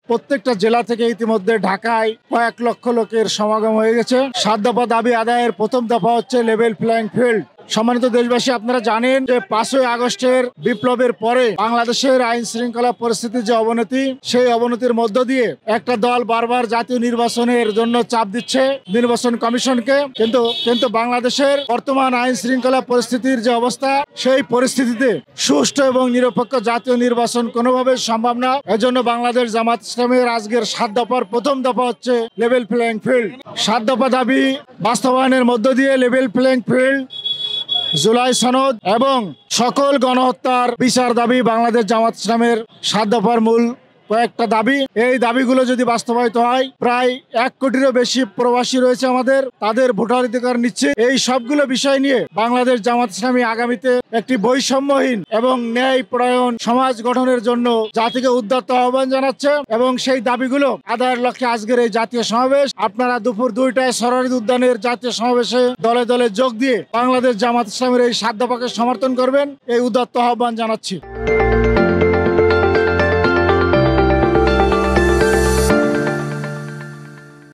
প্রত্যেকটা জেলা থেকে ইতিমধ্যে ঢাকায় কয়েক লক্ষ লোকের সমাগম হয়ে গেছে। 7 দফা দাবি আদায়ের প্রথম দফা হচ্ছে লেভেল প্লেইং ফিল্ড। সম্মানিত দেশবাসী, আপনারা জানেন যে 5ই আগস্টের বিপ্লবের পরে বাংলাদেশের আইন শৃঙ্খলা পরিস্থিতির যে অবনতি, সেই অবনতির মধ্য দিয়ে একটা দল বারবার জাতীয় নির্বাচনের জন্য চাপ দিচ্ছে নির্বাচন কমিশনকে। কিন্তু বাংলাদেশের বর্তমান আইন শৃঙ্খলা পরিস্থিতির যে অবস্থা, সেই পরিস্থিতিতে সুষ্ঠু এবং নিরপেক্ষ জাতীয় নির্বাচন কোনোভাবে সম্ভব না। এজন্য বাংলাদেশ জামাত ইসলামের আজকের 7 দফার প্রথম দফা হচ্ছে লেভেল প্লেইং ফিল্ড। 7 দফা দাবি বাস্তবায়নের মধ্য দিয়ে লেভেল প্লেইং ফিল্ড, জুলাই সনদ এবং সকল গণহত্যার বিচার দাবি বাংলাদেশ জামাত ইসলামের 7 দফার মূল কয়েকটা দাবি। এই দাবিগুলো যদি বাস্তবায়িত হয়, প্রায় 1 কোটিরও বেশি প্রবাসী রয়েছে আমাদের, তাদের ভোটাধিকার নিচ্ছে। এই সবগুলো বিষয় নিয়ে বাংলাদেশ জামাত ইসলামী আগামীতে একটি বৈষম্যহীন এবং ন্যায়পরায়ণ সমাজ গঠনের জন্য জাতিকে উদ্যত আহ্বান জানাচ্ছে এবং সেই দাবিগুলো আদায়ের লক্ষ্যে আজকের এই জাতীয় সমাবেশ। আপনারা দুপুর 2টায় সরারী উদ্যানের জাতীয় সমাবেশে দলে দলে যোগ দিয়ে বাংলাদেশ জামাত ইসলামের এই 7 দফাকে সমর্থন করবেন, এই উদ্যত আহ্বান জানাচ্ছি।